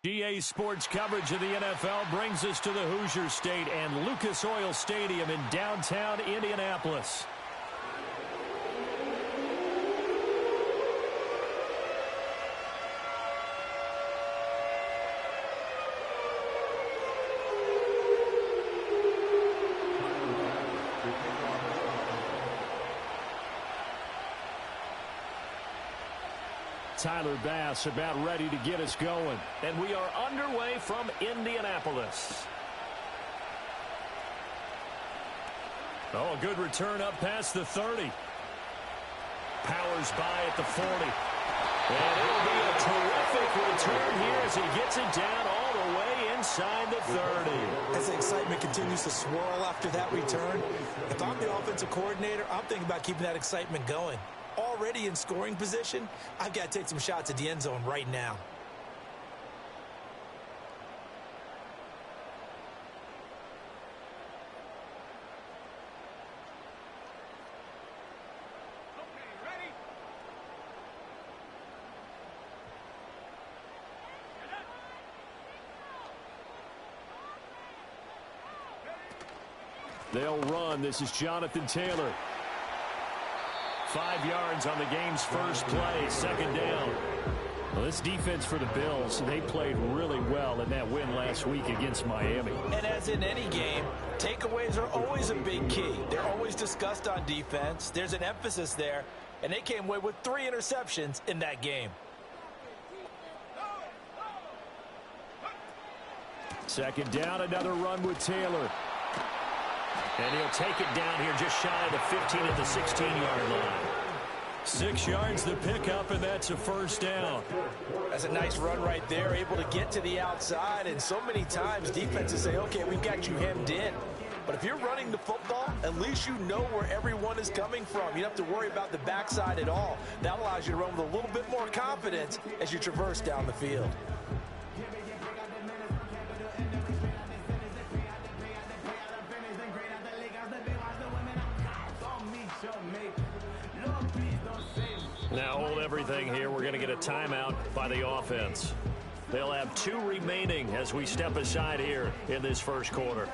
GA Sports coverage of the NFL brings us to the Hoosier State and Lucas Oil Stadium in downtown Indianapolis. Tyler Bass about ready to get us going. And we are underway from Indianapolis. Oh, a good return up past the 30. Powers by at the 40. And it'll be a terrific return here as he gets it down all the way inside the 30. As the excitement continues to swirl after that return, if I'm the offensive coordinator, I'm thinking about keeping that excitement going. Already in scoring position, I've got to take some shots at the end zone right now. They'll run. This is Jonathan Taylor. 5 yards on the game's first play, second down. Well, this defense for the Bills, they played really well in that win last week against Miami. And as in any game, takeaways are always a big key. They're always discussed on defense. There's an emphasis there, and they came away with 3 interceptions in that game. Second down, another run with Taylor. And he'll take it down here just shy of the 15 at the 16-yard line. 6 yards the pickup, and that's a first down. That's a nice run right there, able to get to the outside. And so many times defenses say, okay, we've got you hemmed in. But if you're running the football, at least you know where everyone is coming from. You don't have to worry about the backside at all. That allows you to run with a little bit more confidence as you traverse down the field. Now hold everything here. We're going to get a timeout by the offense. They'll have 2 remaining as we step aside here in this first quarter.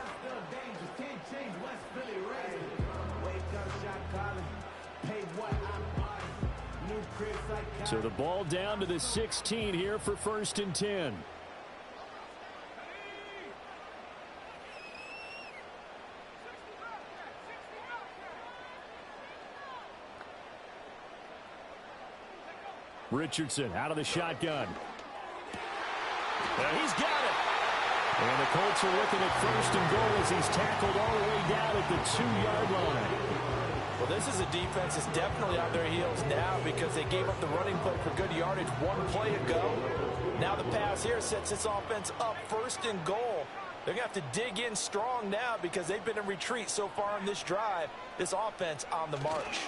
So the ball down to the 16 here for 1st and 10. Richardson out of the shotgun. And he's got it. And the Colts are looking at 1st and goal as he's tackled all the way down at the 2-yard line. Well, this is a defense that's definitely on their heels now because they gave up the running play for good yardage 1 play ago. Now the pass here sets this offense up 1st and goal. They're going to have to dig in strong now because they've been in retreat so far on this drive. This offense on the march.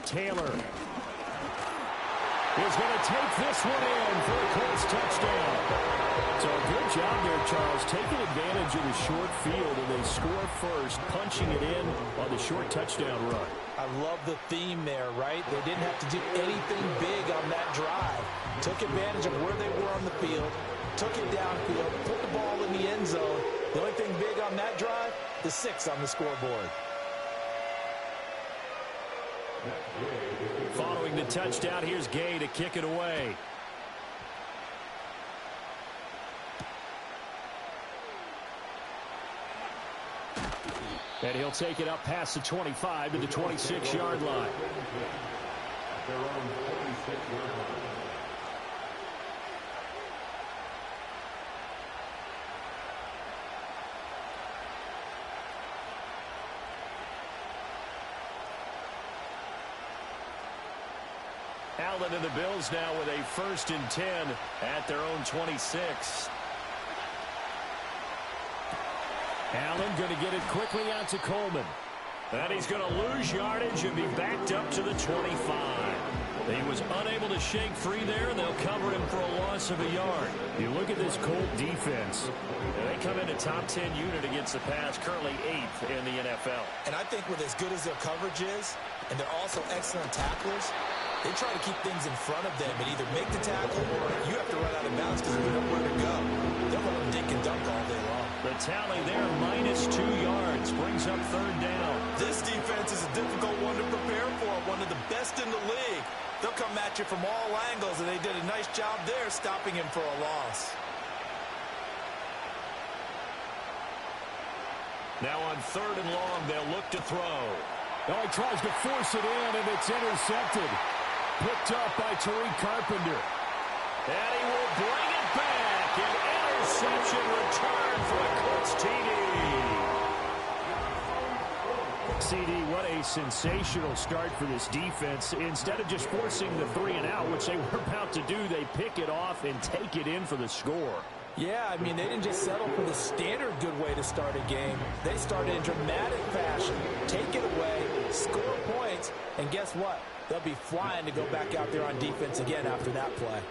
Taylor is going to take this one in for a Colts touchdown. So a good job there, Charles, taking advantage of the short field, and they score first, punching it in on the short touchdown run. I love the theme there, right? They didn't have to do anything big on that drive. Took advantage of where they were on the field, took it downfield, put the ball in the end zone. The only thing big on that drive, the 6 on the scoreboard. Following the touchdown, here's Gay to kick it away. And he'll take it up past the 25 to the 26-yard line. Allen and the Bills now with a 1st and 10 at their own 26. Allen going to get it quickly out to Coleman. And he's going to lose yardage and be backed up to the 25. He was unable to shake free there, and they'll cover him for a loss of a yard. You look at this Colt defense. They come in a top 10 unit against the pass, currently 8th in the NFL. And I think with as good as their coverage is, and they're also excellent tacklers, They try to keep things in front of them and either make the tackle or you have to run out of bounds because there's nowhere to go. They'll let them dink and dunk all day long. The tally there, -2 yards, brings up third down. This defense is a difficult one to prepare for, one of the best in the league. They'll come at you from all angles, and they did a nice job there stopping him for a loss. Now on third and long, they'll look to throw. Oh, he tries to force it in, and it's intercepted. Picked up by Tariq Carpenter. And he will bring it back. An interception return for a Colts TD. CD, what a sensational start for this defense. Instead of just forcing the 3-and-out, which they were about to do, they pick it off and take it in for the score. Yeah, I mean, they didn't just settle for the standard good way to start a game. They started in dramatic fashion. Take it away, score points, and guess what? They'll be flying to go back out there on defense again after that play.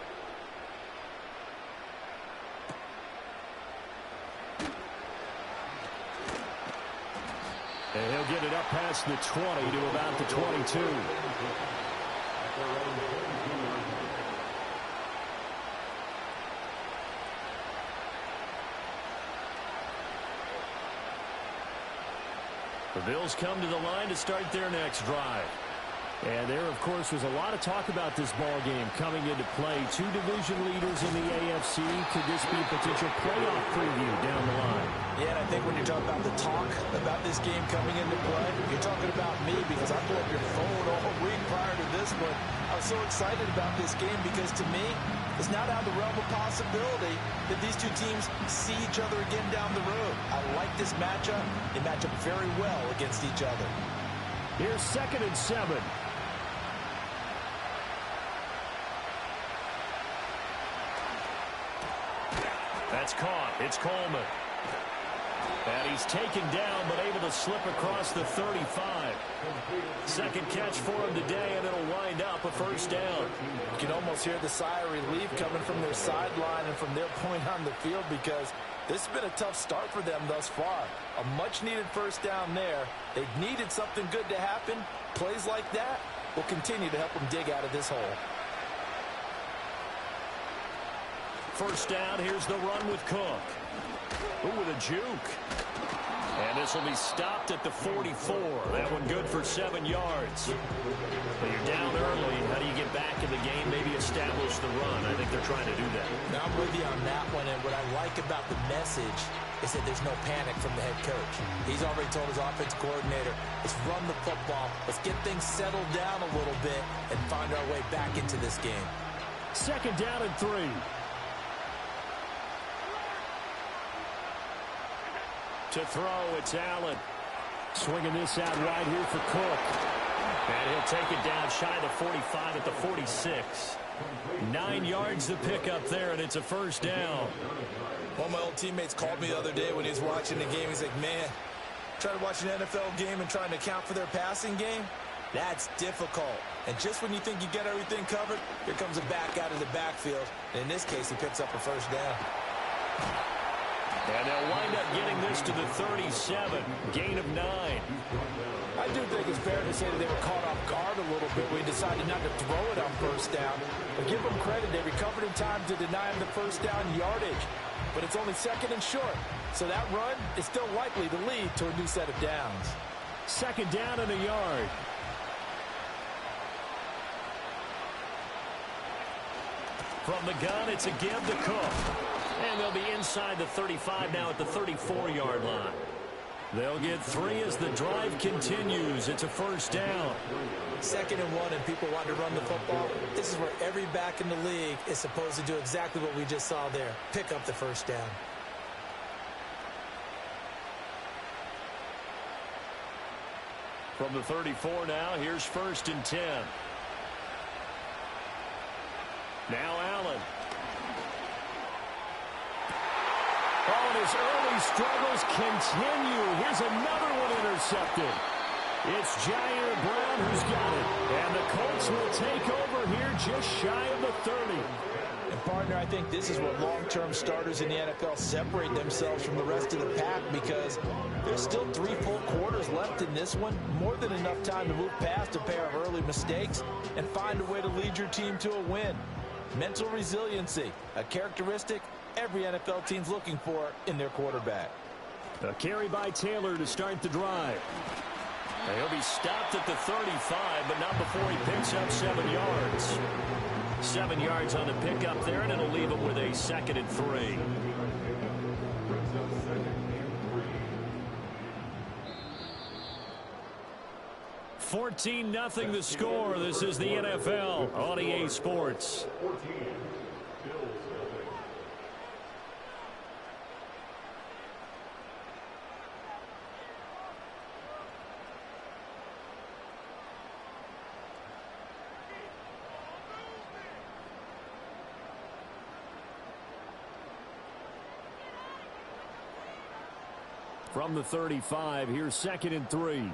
And he'll get it up past the 20 to about the 22. The Bills come to the line to start their next drive. And there, of course, was a lot of talk about this ball game coming into play. Two division leaders in the AFC. Could this be a potential playoff preview down the line? Yeah, and I think when you're talking about the talk about this game coming into play, you're talking about me because I pulled up your phone all week prior to this one. I was so excited about this game because to me, it's not out of the realm of possibility that these two teams see each other again down the road. I like this matchup. They match up very well against each other. Here's 2nd and 7. That's caught. It's Coleman. And he's taken down, but able to slip across the 35. Second catch for him today, and it'll wind up a first down. You can almost hear the sigh of relief coming from their sideline and from their point on the field because this has been a tough start for them thus far. A much-needed first down there. They've needed something good to happen. Plays like that will continue to help them dig out of this hole. First down, here's the run with Cook. Ooh, with a juke. And this will be stopped at the 44. That one good for 7 yards. But you're down early. How do you get back in the game, maybe establish the run? I think they're trying to do that. Now, I'm with you on that one, and what I like about the message is that there's no panic from the head coach. He's already told his offensive coordinator, let's run the football, let's get things settled down a little bit and find our way back into this game. 2nd down and 3. To throw, it's Allen. Swinging this out wide here for Cook. And he'll take it down shy of the 45 at the 46. 9 yards to pick up there, and it's a first down. One of my old teammates called me the other day when he was watching the game. He's like, man, trying to watch an NFL game and trying to account for their passing game, that's difficult. And just when you think you get everything covered, here comes a back out of the backfield. And in this case, he picks up a first down. And they'll wind up getting this to the 37, gain of 9. I do think it's fair to say that they were caught off guard a little bit when he decided not to throw it on first down. But give them credit, they recovered in time to deny him the first down yardage. But it's only 2nd and short, so that run is still likely to lead to a new set of downs. 2nd down and a yard. From the gun, it's a give to Cook. And they'll be inside the 35 now at the 34-yard line. They'll get 3 as the drive continues. It's a first down. 2nd and 1, and people want to run the football. This is where every back in the league is supposed to do exactly what we just saw there. Pick up the first down. From the 34 now, here's 1st and 10. Now Allen. Oh, and his early struggles continue. Here's another one intercepted. It's Jair Brown who's got it. And the Colts will take over here just shy of the 30. And, partner, I think this is where long-term starters in the NFL separate themselves from the rest of the pack, because there's still 3 full quarters left in this one. More than enough time to move past a pair of early mistakes and find a way to lead your team to a win. Mental resiliency, a characteristic every NFL team's looking for in their quarterback. A carry by Taylor to start the drive. And he'll be stopped at the 35, but not before he picks up 7 yards. 7 yards on the pickup there, and it'll leave him with a 2nd and 3. (14-0) the score. This is the NFL on EA Sports. From the 35, here's 2nd and 3.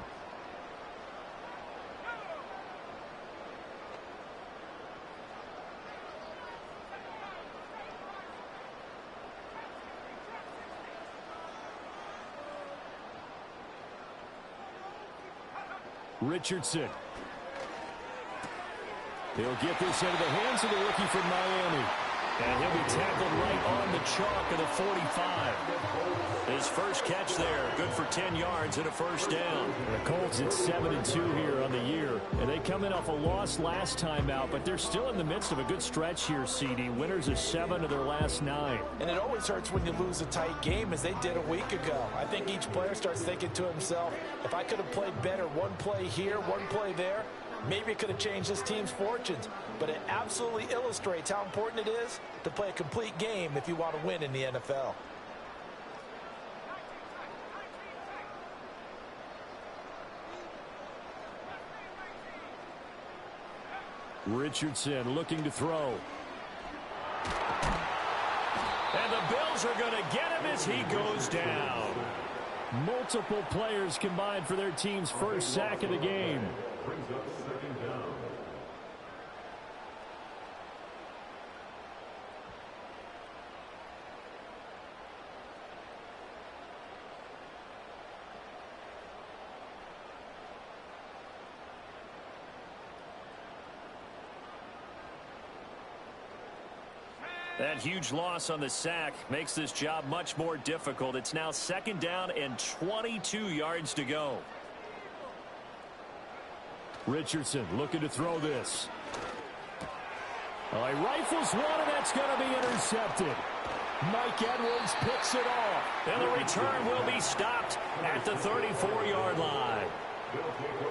Richardson. He'll get this into the hands of the rookie from Miami. And he'll be tackled right on the chalk of the 45. His first catch there, good for 10 yards and a first down. The Colts at 7-2 here on the year. And they come in off a loss last time out, but they're still in the midst of a good stretch here, CD. Winners of 7 of their last 9. And it always hurts when you lose a tight game, as they did a week ago. I think each player starts thinking to himself, if I could have played better one play here, one play there, maybe it could have changed this team's fortunes. But it absolutely illustrates how important it is to play a complete game if you want to win in the NFL. Richardson looking to throw. And the Bills are going to get him as he goes down. Multiple players combined for their team's first sack of the game. That huge loss on the sack makes this job much more difficult. It's now 2nd down and 22 yards to go. Richardson looking to throw this. Oh, he rifles one, and that's going to be intercepted. Mike Edwards picks it off. And the return will be stopped at the 34-yard line.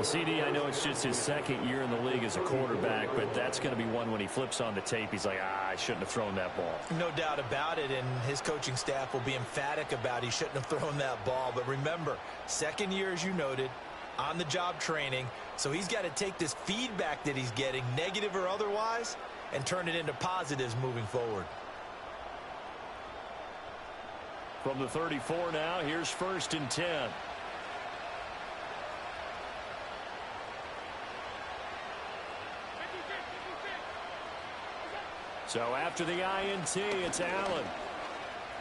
CD, I know it's just his 2nd year in the league as a quarterback, but that's going to be one when he flips on the tape. He's like, I shouldn't have thrown that ball. No doubt about it, and his coaching staff will be emphatic about he shouldn't have thrown that ball. But remember, 2nd year, as you noted, on-the-job training, so he's got to take this feedback that he's getting, negative or otherwise, and turn it into positives moving forward. From the 34 now, here's 1st and 10. So after the INT, it's Allen.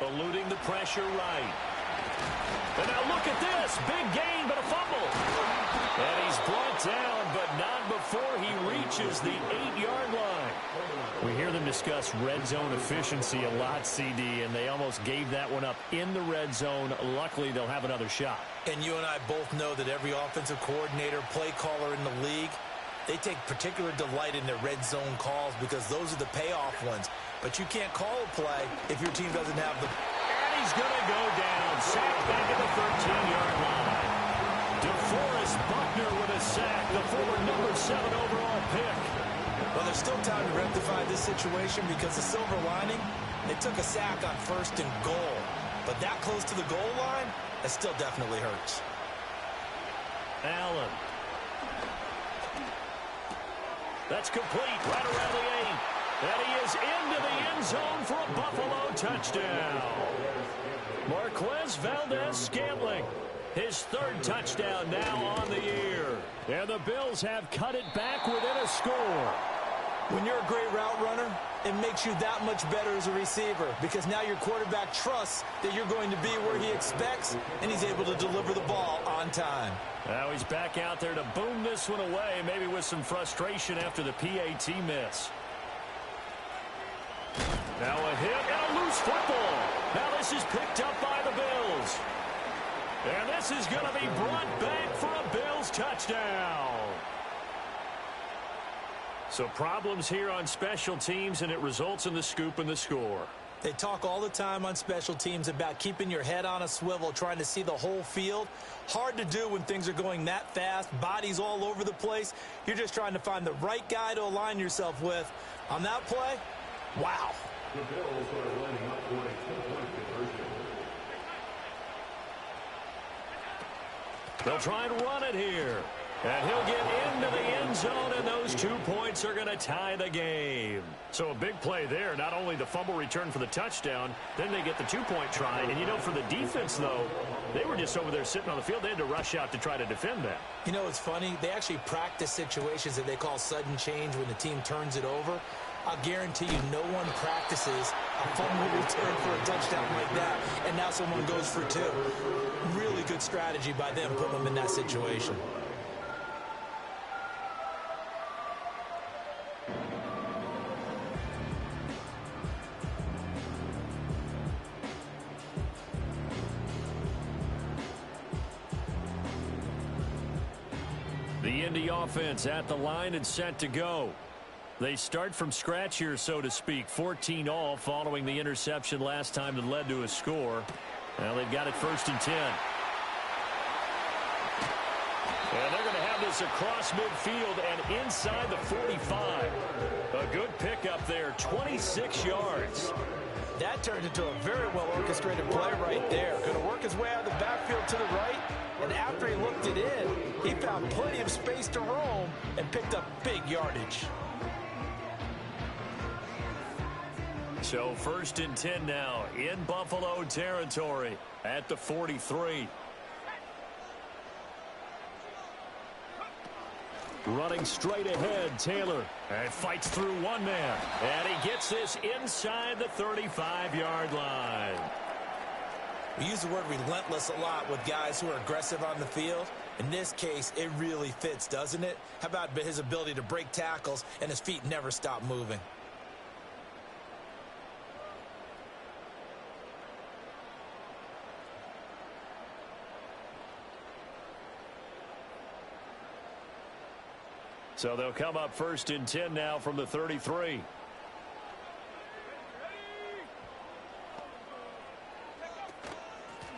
Eluding the pressure right. And now look at this. Big gain, but a fumble. And he's brought down, but not before he reaches the 8-yard line. We hear them discuss red zone efficiency a lot, CD, and they almost gave that one up in the red zone. Luckily, they'll have another shot. And you and I both know that every offensive coordinator, play caller in the league, they take particular delight in their red zone calls because those are the payoff ones. But you can't call a play if your team doesn't have the... And he's going to go down. Sacked back at the 13-yard line. DeForest Buckner with a sack, the former number 7 overall pick. Well, there's still time to rectify this situation because the silver lining, they took a sack on 1st and goal. But that close to the goal line, that still definitely hurts. Allen. That's complete right around the 8. And he is into the end zone for a Buffalo touchdown. Marquez Valdez-Scantling. His third touchdown now on the year. And the Bills have cut it back within a score. When you're a great route runner, it makes you that much better as a receiver because now your quarterback trusts that you're going to be where he expects, and he's able to deliver the ball on time. Now he's back out there to boom this one away, maybe with some frustration after the PAT miss. Now a hit and a loose football. Now this is picked up by the Bills. And this is going to be brought back for a Bills touchdown. So problems here on special teams, and it results in the scoop and the score. They talk all the time on special teams about keeping your head on a swivel, trying to see the whole field. Hard to do when things are going that fast, bodies all over the place. You're just trying to find the right guy to align yourself with. On that play, wow. The Bills are lining up for a 2-point conversion. They'll try and run it here. And he'll get into the end zone, and those 2 points are going to tie the game. So a big play there. Not only the fumble return for the touchdown, then they get the 2-point try. And, you know, for the defense, though, they were just over there sitting on the field. They had to rush out to try to defend that. You know, it's funny. They actually practice situations that they call sudden change when the team turns it over. I'll guarantee you no one practices a fumble return for a touchdown like that, and now someone goes for 2. Really good strategy by them putting them in that situation. The Indy offense at the line and set to go. They start from scratch here, so to speak. 14 all following the interception last time that led to a score. Well, they've got it 1st and 10. And they're going to have this across midfield and inside the 45. A good pickup there, 26 yards. That turned into a very well-orchestrated play right there. Going to work his way out of the backfield to the right, and after he looked it in, he found plenty of space to roam and picked up big yardage. So 1st and 10 now in Buffalo territory at the 43. Running straight ahead, Taylor. And fights through one man. And he gets this inside the 35-yard line. We use the word relentless a lot with guys who are aggressive on the field. In this case, it really fits, doesn't it? How about his ability to break tackles and his feet never stop moving? So they'll come up 1st and 10 now from the 33.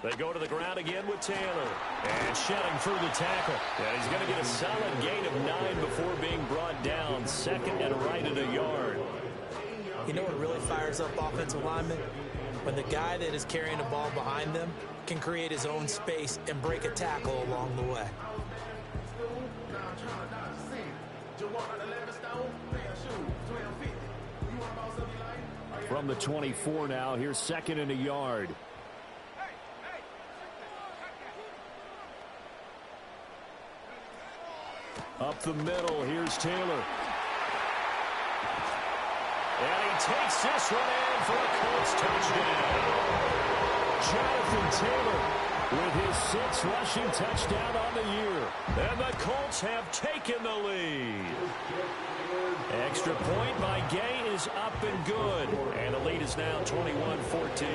They go to the ground again with Taylor. And shedding through the tackle. And he's going to get a solid gain of 9 before being brought down. 2nd and right at a yard. You know what really fires up offensive linemen? When the guy that is carrying the ball behind them can create his own space and break a tackle along the way. From the 24 now, here's 2nd and a yard. Up the middle, here's Taylor. And he takes this one in for a Colts touchdown. Jonathan Taylor with his 6th rushing touchdown on the year. And the Colts have taken the lead. Extra point by Gay is up and good. And the lead is now 21-14.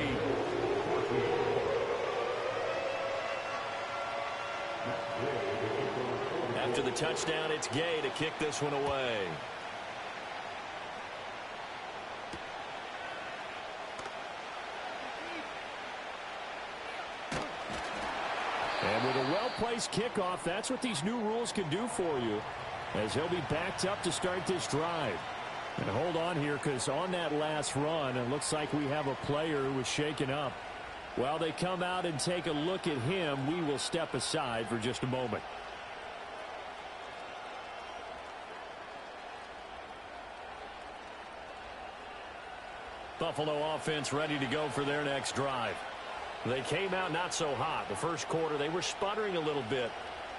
After the touchdown, it's Gay to kick this one away. And with a well-placed kickoff, that's what these new rules can do for you, as he'll be backed up to start this drive. And hold on here, because on that last run, it looks like we have a player who was shaken up. While they come out and take a look at him, we will step aside for just a moment. Buffalo offense ready to go for their next drive. They came out not so hot. The first quarter, they were sputtering a little bit,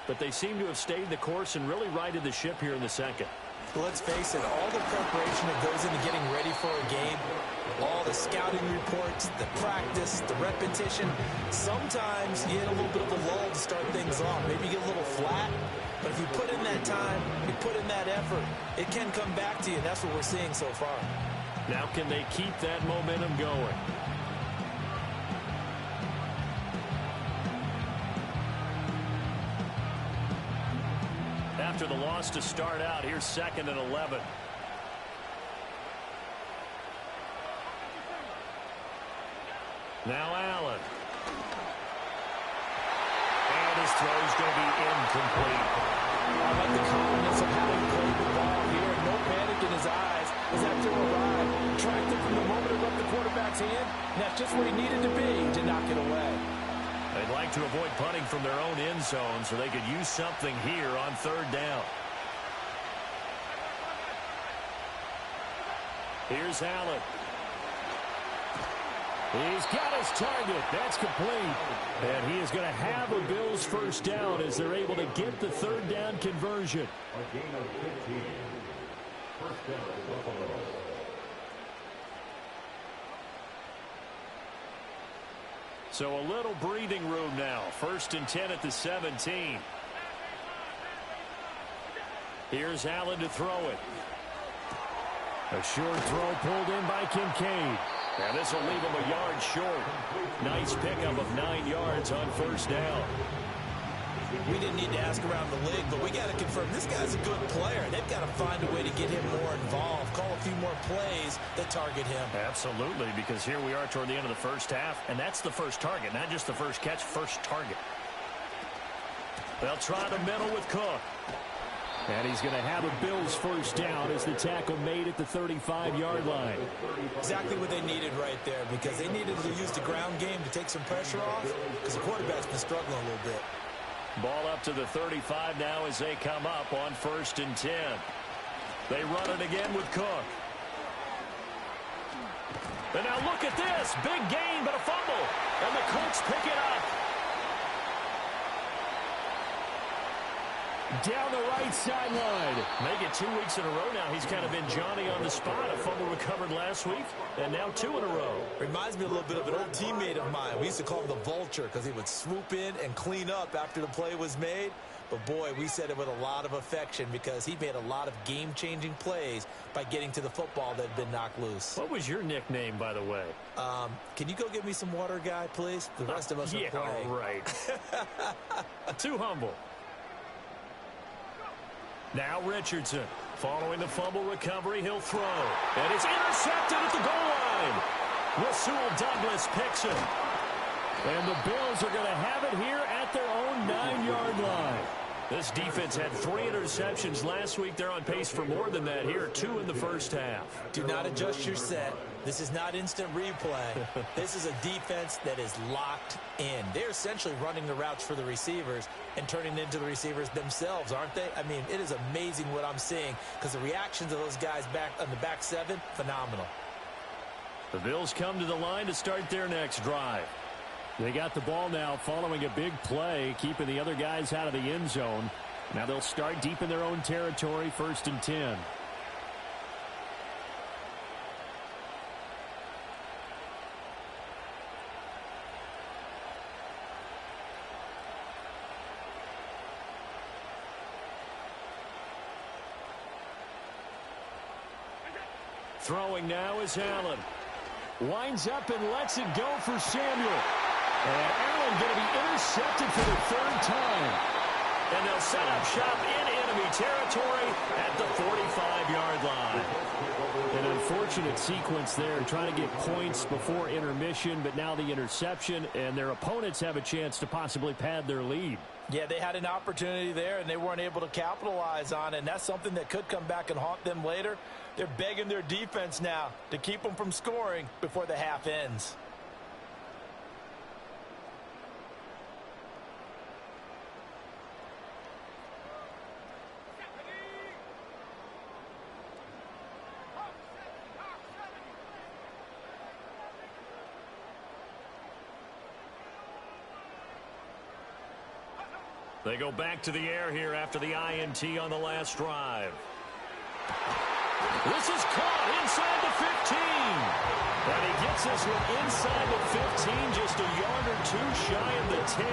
but they seem to have stayed the course and really righted the ship here in the second. Let's face it, all the preparation that goes into getting ready for a game, all the scouting reports, the practice, the repetition, sometimes you hit a little bit of a lull to start things off. Maybe you get a little flat, but if you put in that time, you put in that effort, it can come back to you, and that's what we're seeing so far. Now can they keep that momentum going? After the loss to start out, here's 2nd and 11. Now Allen. And his throw is going to be incomplete. I like the confidence of having played the ball here. No panic in his eyes as that throw arrived. Tracked it from the moment it left the quarterback's hand. And that's just where he needed to be to knock it away. They'd like to avoid punting from their own end zone so they could use something here on 3rd down. Here's Allen. He's got his target. That's complete. And he is going to have a Bills first down as they're able to get the 3rd down conversion. A gain of 15. First down, Buffalo. So a little breathing room now. 1st and 10 at the 17. Here's Allen to throw it. A short throw pulled in by Kincaid. Now this will leave him a yard short. Nice pickup of 9 yards on 1st down. We didn't need to ask around the league, but we got to confirm this guy's a good player. They've got to find a way to get him more involved, call a few more plays that target him. Absolutely, because here we are toward the end of the first half, and that's the first target, not just the first catch, first target. They'll try the middle with Cook. And he's going to have a Bills first down as the tackle made at the 35-yard line. Exactly what they needed right there, because they needed to use the ground game to take some pressure off, because the quarterback's been struggling a little bit. Ball up to the 35 now as they come up on 1st and 10. They run it again with Cook. And now look at this. Big gain, but a fumble. And the Colts pick it up. Down the right sideline. Make it 2 weeks in a row now. He's kind of been Johnny on the spot. A fumble recovered last week, and now 2 in a row. Reminds me a little bit of an old teammate of mine. We used to call him the Vulture because he would swoop in and clean up after the play was made. But, boy, we said it with a lot of affection because he made a lot of game-changing plays by getting to the football that had been knocked loose. What was your nickname, by the way? Can you go get me some water, guy, please? The rest of us are playing. Yeah, right. Too humble. Now Richardson, following the fumble recovery, he'll throw. And it's intercepted at the goal line. Rasul Douglas picks it. And the Bills are going to have it here at their own 9-yard line. This defense had 3 interceptions last week. They're on pace for more than that here, 2 in the first half. Do not adjust your set. This is not instant replay. This is a defense that is locked in. They're essentially running the routes for the receivers and turning into the receivers themselves, aren't they? I mean, it is amazing what I'm seeing because the reactions of those guys back on the back 7, phenomenal. The Bills come to the line to start their next drive. They got the ball now following a big play, keeping the other guys out of the end zone. Now they'll start deep in their own territory, 1st and 10. Throwing now is Allen. Winds up and lets it go for Samuel. And Allen going to be intercepted for the 3rd time. And they'll set up shop in enemy territory at the 45-yard line. An unfortunate sequence there, trying to get points before intermission, but now the interception, and their opponents have a chance to possibly pad their lead. Yeah, they had an opportunity there, and they weren't able to capitalize on it, and that's something that could come back and haunt them later. They're begging their defense now to keep them from scoring before the half ends. They go back to the air here after the INT on the last drive. This is caught inside the 15. And he gets this one inside the 15, just a yard or two shy of the 10.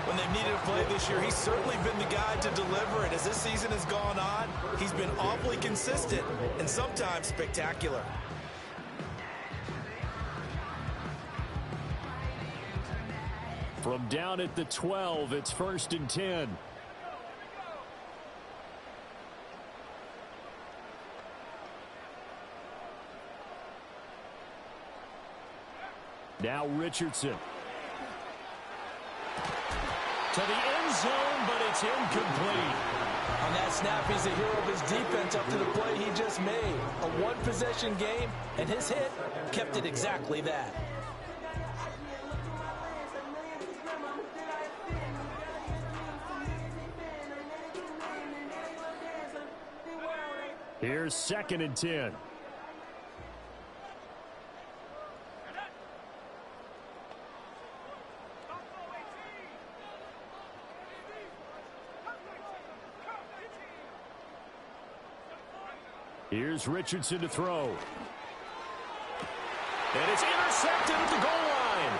When they've needed a play this year, he's certainly been the guy to deliver it. As this season has gone on, he's been awfully consistent and sometimes spectacular. From down at the 12, it's 1st and 10. Now Richardson. To the end zone, but it's incomplete. On that snap, he's a hero of his defense up to the play he just made. A one-possession game, and his hit kept it exactly that. Here's 2nd and 10. Here's Richardson to throw. And it's intercepted at the goal line.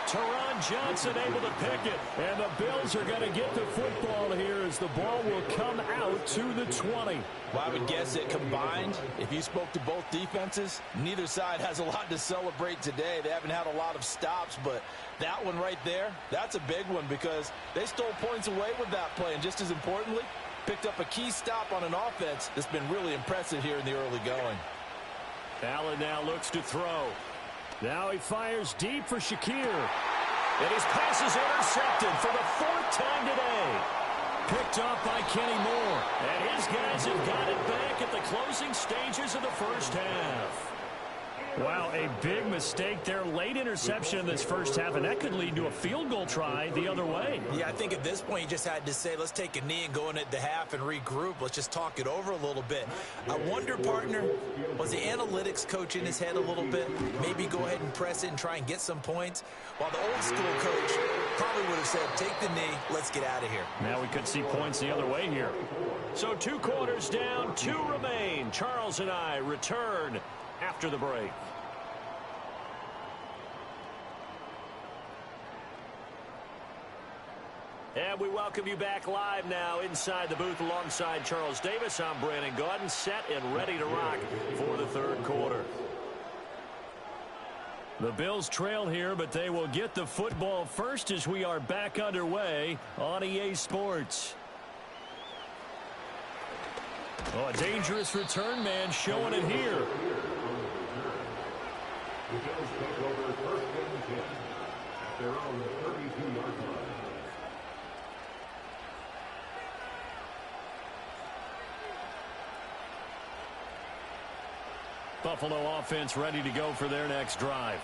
Teron Johnson able to pick it. And the Bills are going to get the football here as the ball will come out to the 20. Well, I would guess that combined, if you spoke to both defenses, neither side has a lot to celebrate today. They haven't had a lot of stops, but that one right there, that's a big one because they stole points away with that play. And just as importantly, picked up a key stop on an offense that's been really impressive here in the early going. Allen now looks to throw. Now he fires deep for Shakir. And his pass is intercepted for the 4th time today. Picked off by Kenny Moore. And his guys have got it back at the closing stages of the first half. Wow, a big mistake there. Late interception in this first half, and that could lead to a field goal try the other way. Yeah, I think at this point you just had to say, let's take a knee and go in at the half and regroup. Let's just talk it over a little bit. I wonder, partner, was the analytics coach in his head a little bit? Maybe go ahead and press it and try and get some points? While the old school coach probably would have said, take the knee, let's get out of here. Now we could see points the other way here. So 2 quarters down, 2 remain. Charles and I return after the break. And we welcome you back live now inside the booth alongside Charles Davis. I'm Brandon Gaudin, set and ready to rock for the 3rd quarter. The Bills trail here, but they will get the football first as we are back underway on EA Sports. Oh, a dangerous return man showing it here. The Bills take over 1st and 10 at their own 32-yard line. Buffalo offense ready to go for their next drive.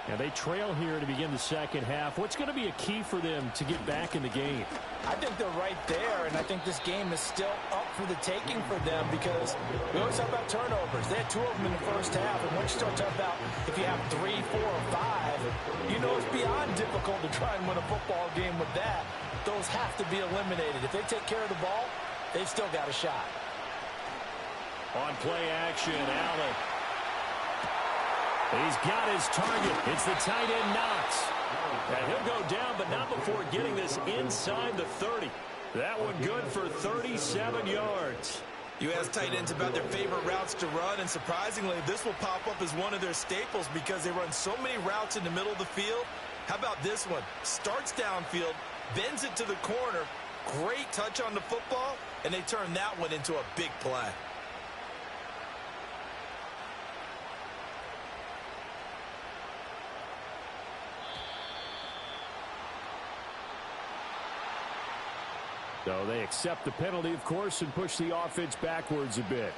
And they trail here to begin the second half. What's going to be a key for them to get back in the game? I think they're right there, and I think this game is still up for the taking for them because we always talk about turnovers. They had 2 of them in the first half, and once you start talking about if you have 3, 4, or 5, you know it's beyond difficult to try and win a football game with that. Those have to be eliminated. If they take care of the ball, they've still got a shot. On play action, Allen. He's got his target. It's the tight end Knox. And he'll go down, but not before getting this inside the 30. That one good for 37 yards. You ask tight ends about their favorite routes to run, and surprisingly, this will pop up as one of their staples because they run so many routes in the middle of the field. How about this one? Starts downfield, bends it to the corner, great touch on the football, and they turn that one into a big play. So they accept the penalty, of course, and push the offense backwards a bit.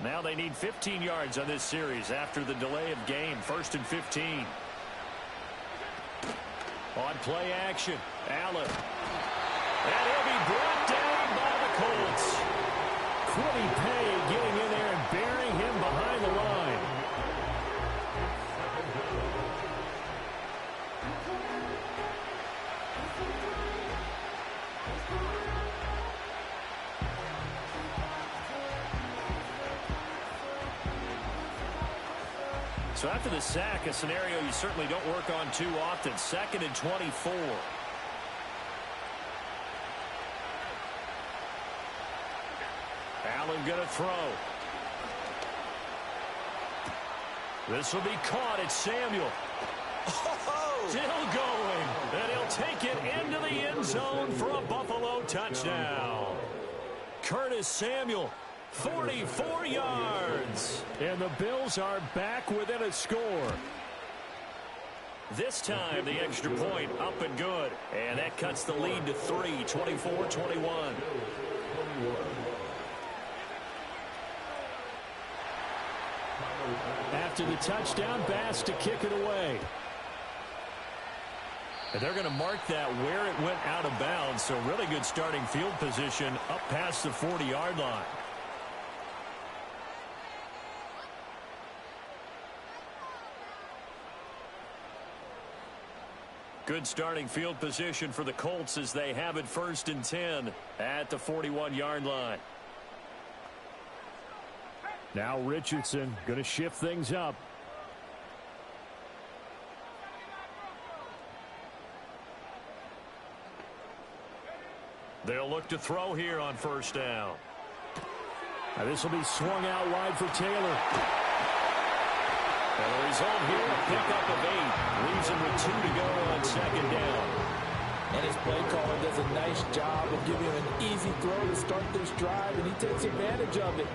Now they need 15 yards on this series after the delay of game. 1st and 15. On play action, Allen. And he'll be brought down by the Colts. Kwity Paye getting in there and burying him behind the line. So after the sack, a scenario you certainly don't work on too often. 2nd and 24. Allen going to throw. This will be caught. It's Samuel. Oh! Still going. And he'll take it into the end zone for a Buffalo touchdown. Curtis Samuel, 44 yards. And the Bills are back within a score. This time, the extra point up and good. And that cuts the lead to 3, 24-21. After the touchdown, Bass to kick it away. And they're going to mark that where it went out of bounds. So really good starting field position up past the 40-yard line. Good starting field position for the Colts as they have it 1st and 10 at the 41-yard line. Now Richardson going to shift things up. They'll look to throw here on 1st down. Now this will be swung out wide for Taylor. And the result here, a pickup of 8. Leaves him with 2 to go on 2nd down. And his play caller does a nice job of giving him an easy throw to start this drive, and he takes advantage of it.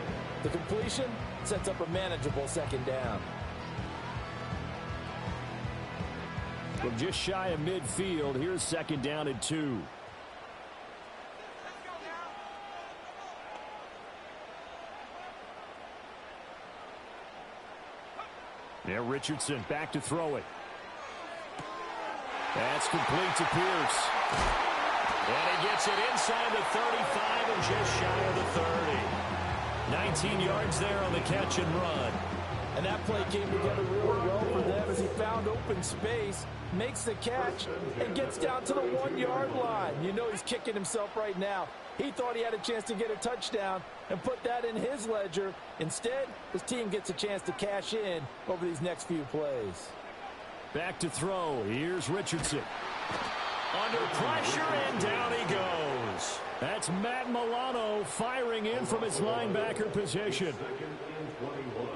The completion sets up a manageable 2nd down. From just shy of midfield, here's 2nd down and 2. Now Richardson back to throw it. That's complete to Pierce. And he gets it inside the 35 and just shy of the 30. 19 yards there on the catch and run. And that play came together really well for them as he found open space, makes the catch, and gets down to the 1-yard line. You know he's kicking himself right now. He thought he had a chance to get a touchdown and put that in his ledger. Instead, his team gets a chance to cash in over these next few plays. Back to throw. Here's Richardson. Under pressure, and down he goes. That's Matt Milano firing in from his linebacker position. 2nd and 21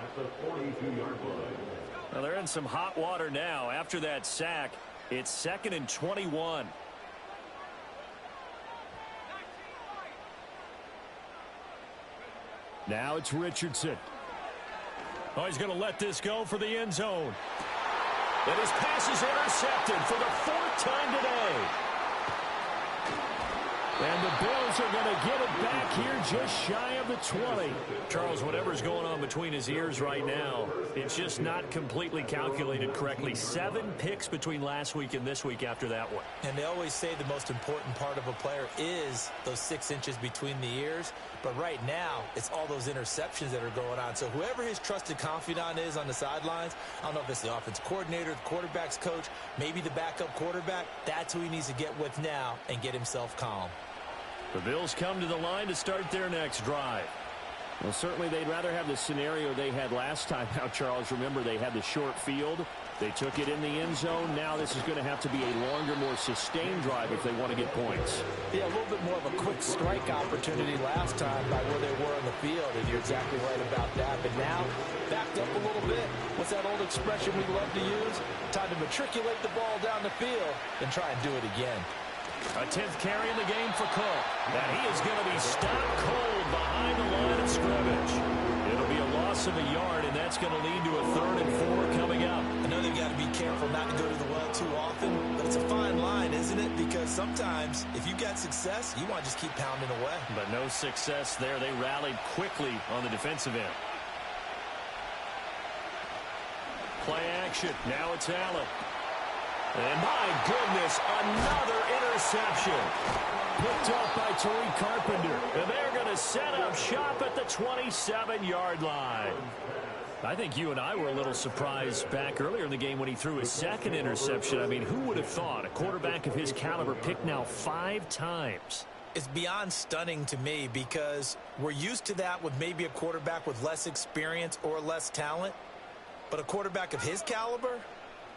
at the 42-yard line. Well, they're in some hot water now. After that sack, it's 2nd and 21. Now it's Richardson. Oh, he's going to let this go for the end zone. And his pass is intercepted for the 4th time today. And the Bills are going to get it back here just shy of the 20. Charles, whatever's going on between his ears right now, it's just not completely calculated correctly. 7 picks between last week and this week after that one. And they always say the most important part of a player is those 6 inches between the ears. But right now, it's all those interceptions that are going on. So whoever his trusted confidant is on the sidelines, I don't know if it's the offense coordinator, the quarterback's coach, maybe the backup quarterback, that's who he needs to get with now and get himself calm. The Bills come to the line to start their next drive. Well, certainly they'd rather have the scenario they had last time. Now, Charles, remember they had the short field. They took it in the end zone. Now this is going to have to be a longer, more sustained drive if they want to get points. Yeah, a little bit more of a quick strike opportunity last time by where they were on the field, and you're exactly right about that. But now, backed up a little bit. What's that old expression we love to use? Time to matriculate the ball down the field and try and do it again. A 10th carry in the game for Cook. And he is going to be stopped cold behind the line of scrimmage. It'll be a loss of a yard, and that's going to lead to a 3rd and 4 coming up. I know they've got to be careful not to go to the well too often, but it's a fine line, isn't it? Because sometimes, if you've got success, you want to just keep pounding away. But no success there. They rallied quickly on the defensive end. Play action. Now it's Allen. And my goodness, another interception. Picked up by Tariq Carpenter. And they're going to set up shop at the 27-yard line. I think you and I were a little surprised back earlier in the game when he threw his second interception. I mean, who would have thought a quarterback of his caliber picked now 5 times? It's beyond stunning to me because we're used to that with maybe a quarterback with less experience or less talent. But a quarterback of his caliber,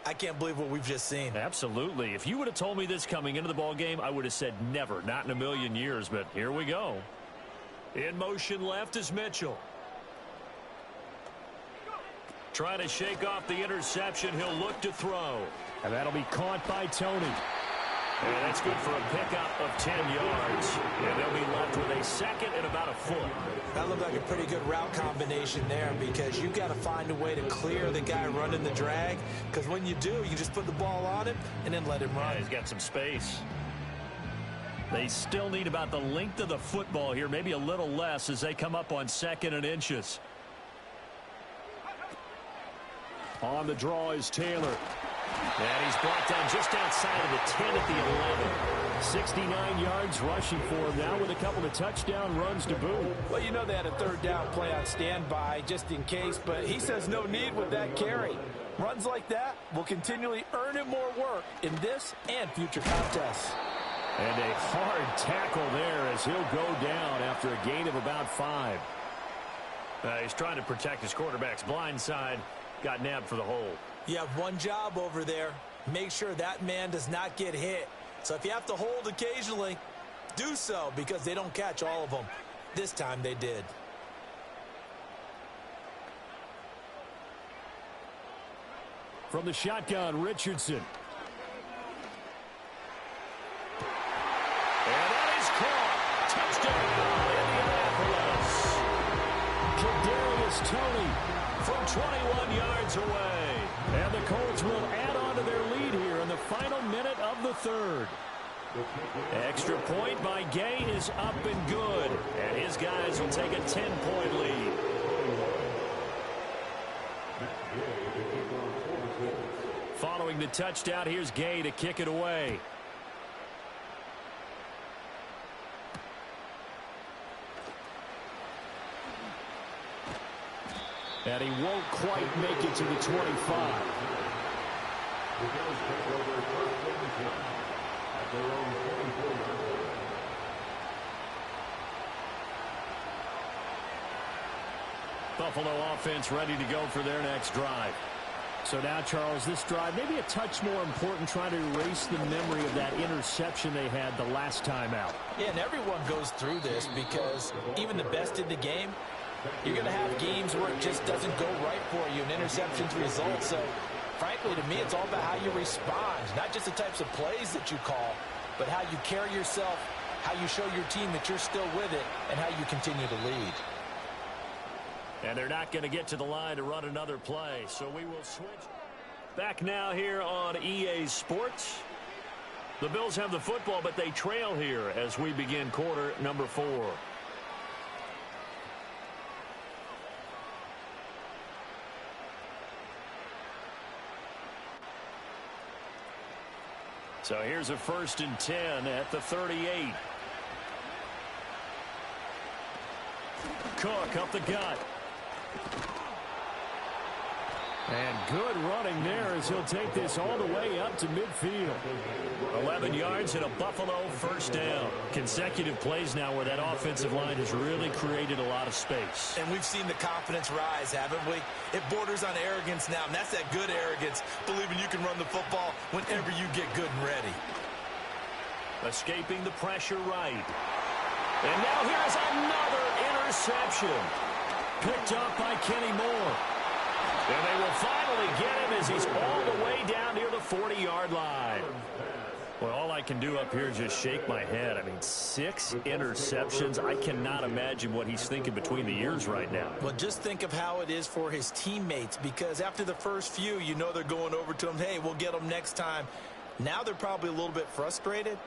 I can't believe what we've just seen. Absolutely. If you would have told me this coming into the ball game, I would have said never, not in a million years. But here we go. In motion left is Mitchell. Trying to shake off the interception. He'll look to throw. And that'll be caught by Tony. And that's good for a pickup of 10 yards. And they'll be left with a second and about a foot. That looked like a pretty good route combination there because you've got to find a way to clear the guy running the drag. Because when you do, you just put the ball on him and then let him run. Yeah, he's got some space. They still need about the length of the football here, maybe a little less as they come up on 2nd and inches. On the draw is Taylor. And he's brought down just outside of the 10 at the 11. 69 yards rushing for him now with a couple of touchdown runs to boot. Well, you know they had a 3rd down play on standby just in case, but he says no need with that carry. Runs like that will continually earn him more work in this and future contests. And a hard tackle there as he'll go down after a gain of about 5. He's trying to protect his quarterback's blind side. Got nabbed for the hole. You have one job over there. Make sure that man does not get hit. So if you have to hold occasionally, do so because they don't catch all of them. This time they did. From the shotgun, Richardson. And that is caught. Touchdown, Indianapolis. Kadarius Toney from 21 yards away. And the Colts will add on to their lead here in the final minute of the 3rd. Extra point by Gay is up and good. And his guys will take a 10-point lead. Following the touchdown, here's Gay to kick it away. And he won't quite make it to the 25. Buffalo offense ready to go for their next drive. So now, Charles, this drive maybe a touch more important, trying to erase the memory of that interception they had the last time out. Yeah, and everyone goes through this because even the best in the game, you're going to have games where it just doesn't go right for you, and interceptions result. So, frankly, to me, it's all about how you respond, not just the types of plays that you call, but how you carry yourself, how you show your team that you're still with it, and how you continue to lead. And they're not going to get to the line to run another play, so we will switch. Back now here on EA Sports. The Bills have the football, but they trail here as we begin quarter number 4. So here's a 1st and 10 at the 38. Cook up the gut. And good running there as he'll take this all the way up to midfield. 11 yards and a Buffalo 1st down. Consecutive plays now where that offensive line has really created a lot of space. And we've seen the confidence rise, haven't we? It borders on arrogance now, and that's that good arrogance, believing you can run the football whenever you get good and ready. Escaping the pressure right. And now here's another interception. Picked up by Kenny Moore. And they will finally get him as he's all the way down near the 40-yard line. Well, all I can do up here is just shake my head. I mean, 6 interceptions. I cannot imagine what he's thinking between the ears right now. Well, just think of how it is for his teammates, because after the first few, you know they're going over to him, hey, we'll get them next time. Now they're probably a little bit frustrated.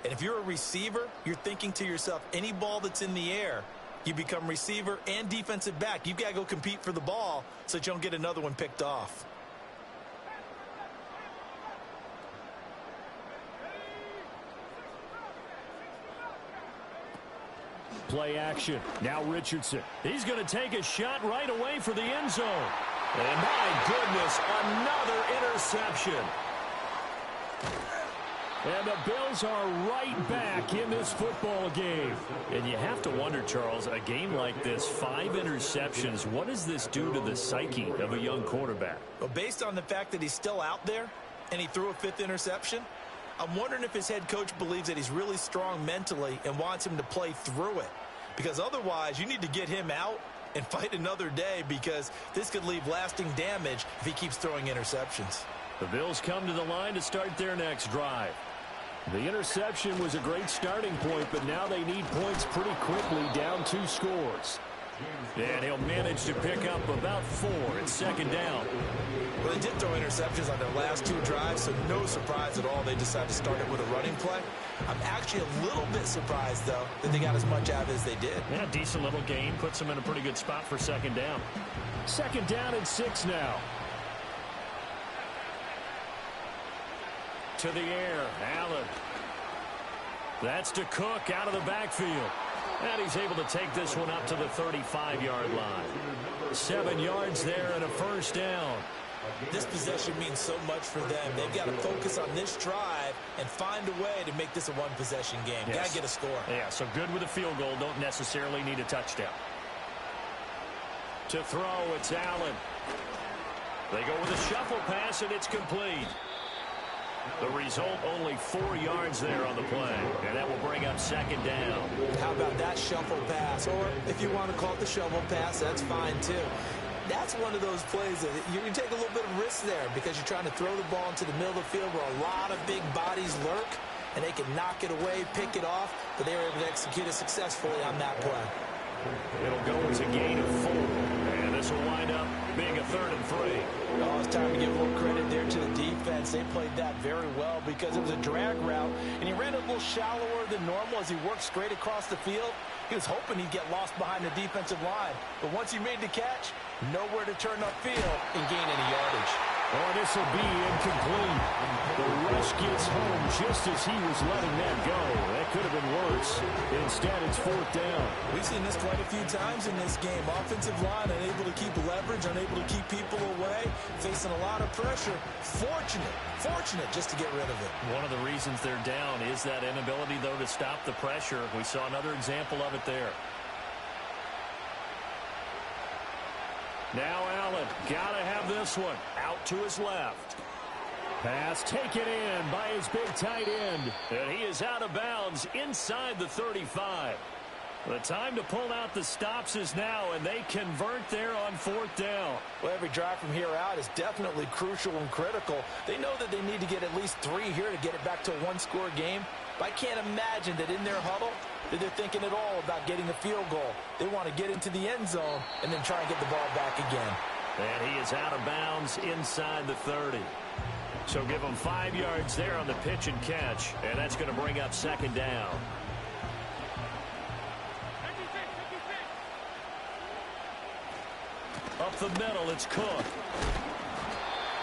And if you're a receiver, you're thinking to yourself, any ball that's in the air, you become receiver and defensive back. You've got to go compete for the ball so that you don't get another one picked off. play action. Now Richardson. He's going to take a shot right away for the end zone. And my goodness, another interception. And the Bills are right back in this football game. And you have to wonder, Charles, a game like this, 5 interceptions, what does this do to the psyche of a young quarterback? Well, based on the fact that he's still out there and he threw a 5th interception, I'm wondering if his head coach believes that he's really strong mentally and wants him to play through it. Because otherwise, you need to get him out and fight another day, because this could leave lasting damage if he keeps throwing interceptions. The Bills come to the line to start their next drive. The interception was a great starting point, but now they need points pretty quickly, down 2 scores. And he'll manage to pick up about 4. It's second down. Well, they did throw interceptions on their last 2 drives, so no surprise at all they decided to start it with a running play. I'm actually a little bit surprised, though, that they got as much out as they did. Yeah, decent little gain. Puts them in a pretty good spot for second down. Second down and 6 now. To the air, Allen. That's to Cook out of the backfield. And he's able to take this one up to the 35-yard line. 7 yards there and a first down. This possession means so much for them. They've got to focus on this drive and find a way to make this a one-possession game. Yes. Got to get a score. Yeah, so good with a field goal. Don't necessarily need a touchdown. To throw, it's Allen. They go with a shuffle pass, and it's complete. The result, only 4 yards there on the play. And that will bring up second down. How about that shuffle pass? Or if you want to call it the shovel pass, that's fine too. That's one of those plays that you can take a little bit of risk there, because you're trying to throw the ball into the middle of the field where a lot of big bodies lurk, and they can knock it away, pick it off, but they were able to execute it successfully on that play. It'll go as a gain of 4. And this will wind up being a 3rd and 3. Oh, it's time to give a little credit there to the defense. They played that very well, because it was a drag route, and he ran a little shallower than normal as he worked straight across the field. He was hoping he'd get lost behind the defensive line. But once he made the catch, nowhere to turn upfield and gain any yardage. Oh, this will be incomplete. The rush gets home just as he was letting that go. That could have been worse. Instead, it's 4th down. We've seen this quite a few times in this game. Offensive line unable to keep leverage, unable to keep people away, facing a lot of pressure. Fortunate just to get rid of it. One of the reasons they're down is that inability, though, to stop the pressure. We saw another example of it there. Now Allen, gotta have this one. Out to his left. Pass taken in by his big tight end. And he is out of bounds inside the 35. The time to pull out the stops is now, and they convert there on 4th down. Well, every drive from here out is definitely crucial and critical. They know that they need to get at least 3 here to get it back to a 1-score game. But I can't imagine that in their huddle that they're thinking at all about getting a field goal. They want to get into the end zone and then try and get the ball back again. And he is out of bounds inside the 30. So give him 5 yards there on the pitch and catch, and that's going to bring up second down. Up the middle, it's Cook.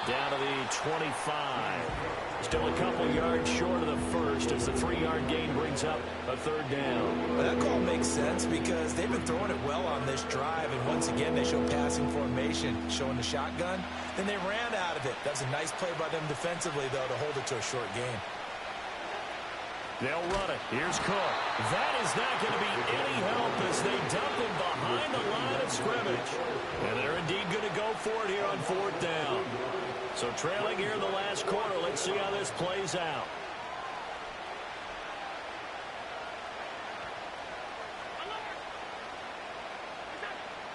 Down to the 25. Still a couple yards short of the first as the 3-yard gain brings up a 3rd down. Well, that call makes sense because they've been throwing it well on this drive, and once again they show passing formation, showing the shotgun. Then they ran out of it. That's a nice play by them defensively, though, to hold it to a short gain. They'll run it. Here's Cook. That is not going to be any help as they dump him behind the line of scrimmage. And they're indeed going to go for it here on 4th down. So trailing here in the last quarter. Let's see how this plays out.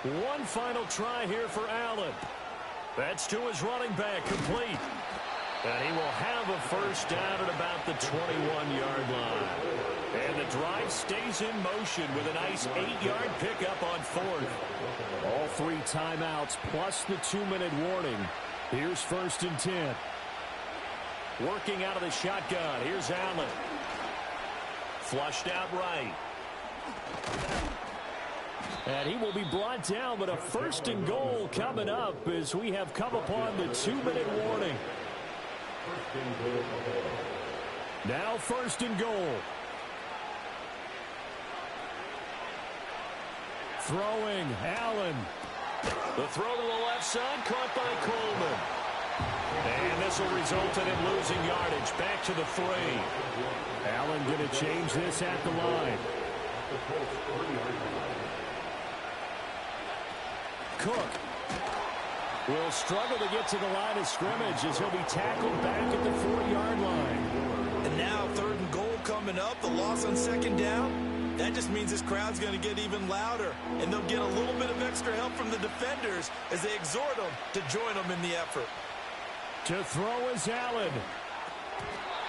One final try here for Allen. That's to his running back, complete. And he will have a first down at about the 21-yard line. And the drive stays in motion with a nice 8-yard pickup on 4th. All 3 timeouts plus the 2-minute warning. Here's 1st and 10. Working out of the shotgun. Here's Allen. Flushed out right. And he will be brought down, but a 1st and goal coming up as we have come upon the 2-minute warning. Now 1st and goal. Throwing, Allen. The throw to the left side, caught by Coleman. And this will result in him losing yardage. Back to the 3. Allen going to change this at the line. Cook will struggle to get to the line of scrimmage as he'll be tackled back at the 4-yard line. And now 3rd and goal coming up. The loss on 2nd down. That just means this crowd's going to get even louder. And they'll get a little bit of extra help from the defenders as they exhort them to join them in the effort. To throw is Allen.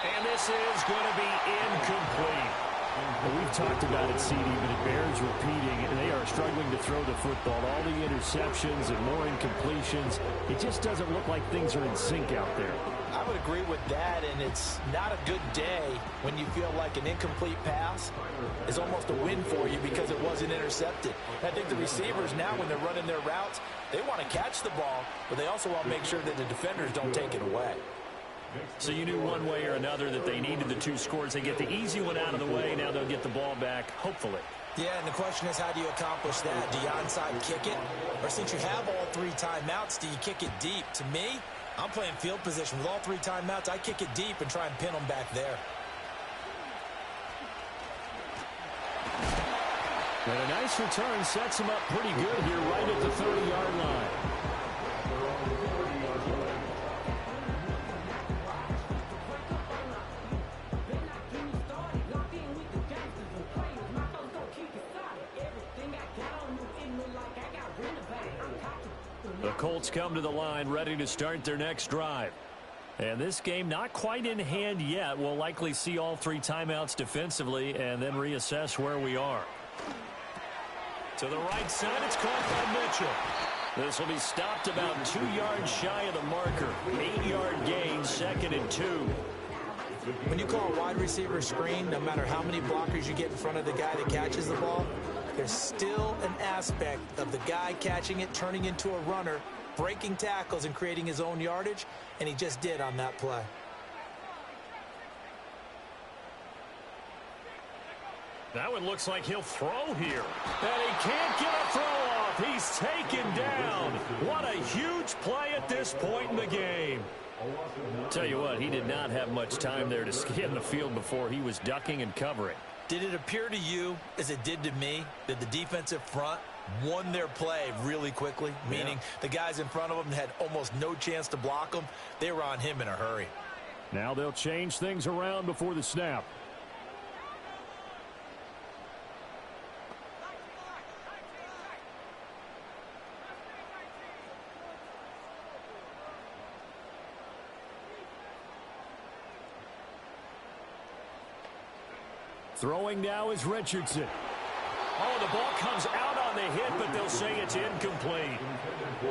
And this is going to be incomplete. Well, we've talked about it, CD, but it bears repeating. And they are struggling to throw the football. All the interceptions and more incompletions. It just doesn't look like things are in sync out there. I would agree with that, and it's not a good day when you feel like an incomplete pass is almost a win for you because it wasn't intercepted. I think the receivers now, when they're running their routes, they want to catch the ball, but they also want to make sure that the defenders don't take it away. So you knew one way or another that they needed the 2 scores. They get the easy one out of the way. Now they'll get the ball back, hopefully. Yeah, and the question is, how do you accomplish that? Do you onside kick it? Or since you have all 3 timeouts, do you kick it deep? To me, I'm playing field position. With all 3 timeouts, I kick it deep and try and pin them back there. And a nice return sets him up pretty good here right at the 30-yard line. The Colts come to the line ready to start their next drive. And this game not quite in hand yet. We'll likely see all 3 timeouts defensively and then reassess where we are. To the right side, it's caught by Mitchell. This will be stopped about 2 yards shy of the marker. 8-yard gain, 2nd and 2. When you call a wide receiver screen, no matter how many blockers you get in front of the guy that catches the ball, there's still an aspect of the guy catching it, turning into a runner, breaking tackles and creating his own yardage, and he just did on that play. That one looks like he'll throw here. And he can't get a throw off. He's taken down. What a huge play at this point in the game. Tell you what, he did not have much time there to scan the field before he was ducking and covering. Did it appear to you, as it did to me, that the defensive front won their play really quickly? Meaning the guys in front of them had almost no chance to block them. They were on him in a hurry. Now they'll change things around before the snap. Throwing now is Richardson. Oh, the ball comes out on the hit, but they'll say it's incomplete.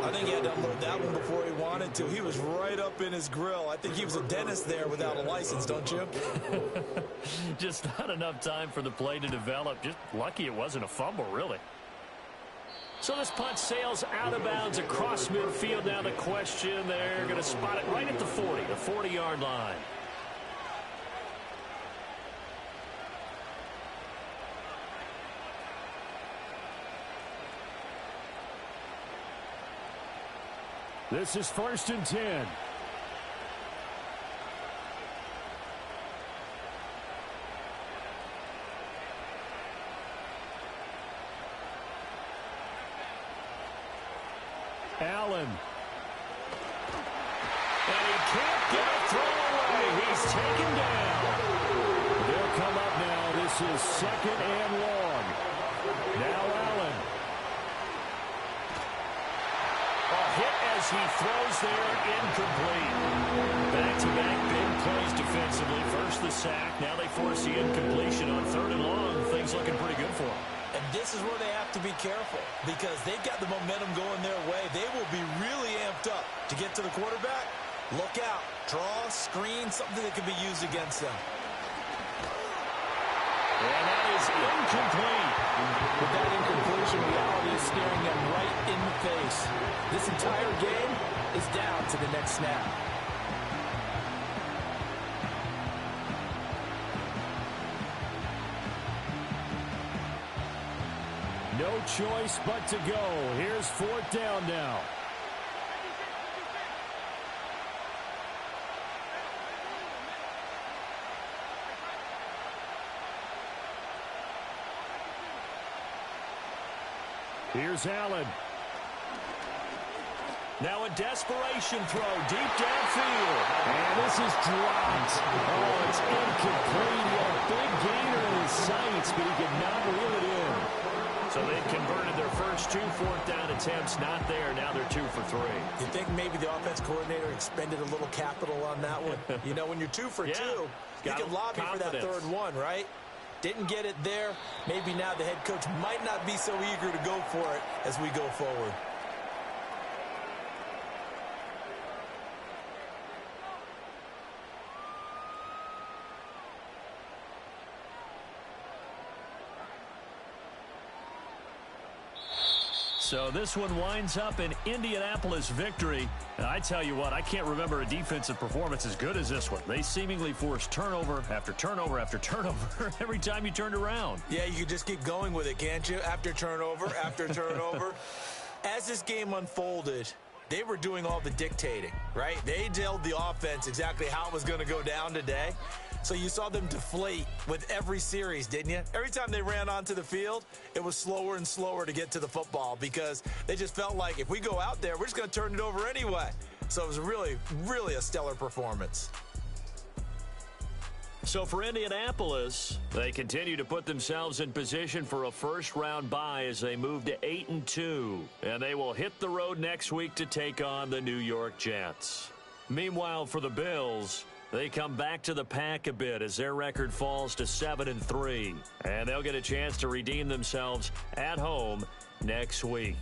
I think he had to unload that one before he wanted to. He was right up in his grill. I think he was a dentist there without a license, don't you? Just not enough time for the play to develop. Just lucky it wasn't a fumble, really. So this punt sails out of bounds across midfield. Now the question, they're going to spot it right at the 40, the 40-yard line. This is 1st and 10. Allen. And he can't get a throw away. He's taken down. They'll come up now. This is 2nd and long. Now Allen. Hit as he throws there, incomplete. Back-to-back big plays defensively. First the sack, now they force the incompletion on 3rd and long. Things looking pretty good for them. And this is where they have to be careful because they've got the momentum going their way. They will be really amped up to get to the quarterback. Look out. Draw, screen, something that can be used against them. And that is incomplete. With that incompletion, reality is staring them right in the face. This entire game is down to the next snap. No No choice but to go. Here's fourth down now. Here's Allen. Now a desperation throw deep downfield. And this is dropped. Oh, it's incomplete. He had a big gainer in his sights, but he could not reel it in. So they've converted their first 2 fourth-down attempts. Not there. Now they're 2 for 3. You think maybe the offense coordinator expended a little capital on that one? You know, when you're 2 for 2, you can lobby for that third one, right? Didn't get it there. Maybe now the head coach might not be so eager to go for it as we go forward. So this one winds up an Indianapolis victory. And I tell you what, I can't remember a defensive performance as good as this one. They seemingly forced turnover after turnover after turnover every time you turned around. Yeah, you could just keep going with it, can't you? After turnover, after turnover. As this game unfolded, they were doing all the dictating, right? They told the offense exactly how it was going to go down today. So you saw them deflate with every series, didn't you? Every time they ran onto the field, it was slower and slower to get to the football because they just felt like if we go out there, we're just going to turn it over anyway. So it was really, really a stellar performance. So for Indianapolis, they continue to put themselves in position for a first-round bye as they move to 8-2. And they will hit the road next week to take on the New York Jets. Meanwhile, for the Bills, they come back to the pack a bit as their record falls to 7-3. And they'll get a chance to redeem themselves at home next week.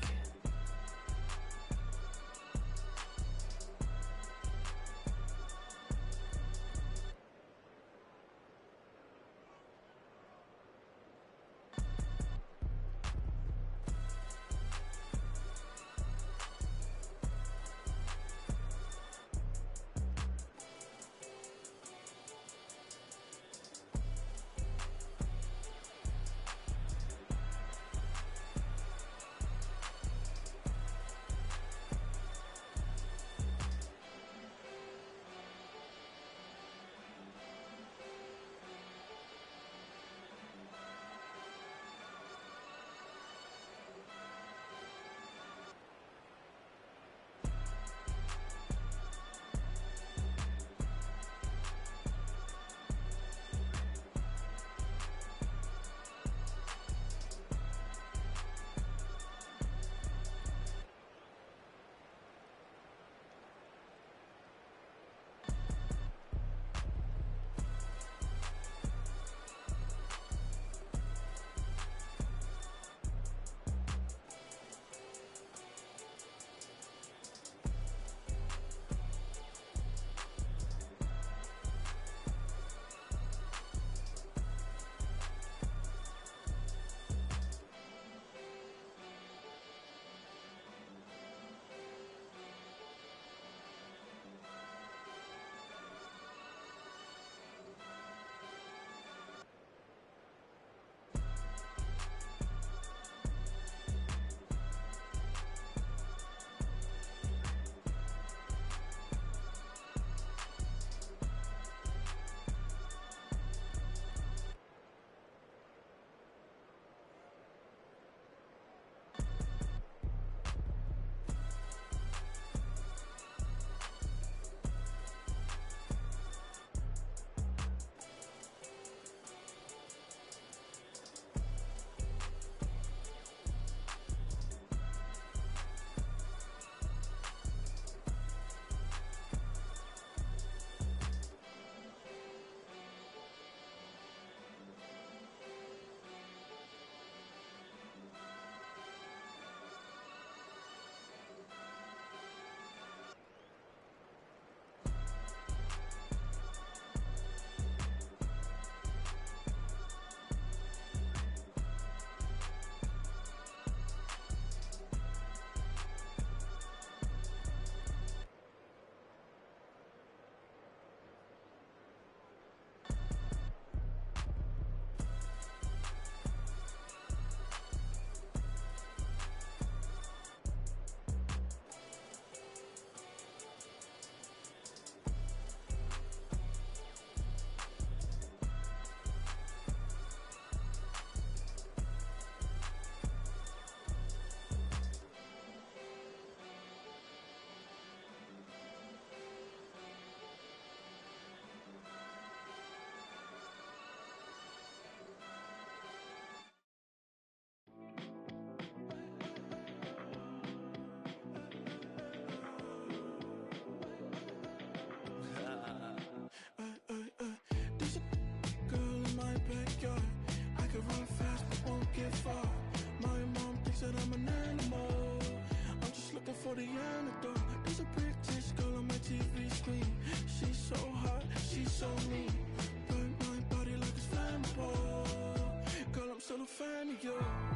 won't get far. My mom thinks that I'm an animal. I'm just looking for the antidote. There's a British girl on my TV screen. She's so hot, she's so mean. Burn my body like it's flammable. Girl, I'm still a fan of you.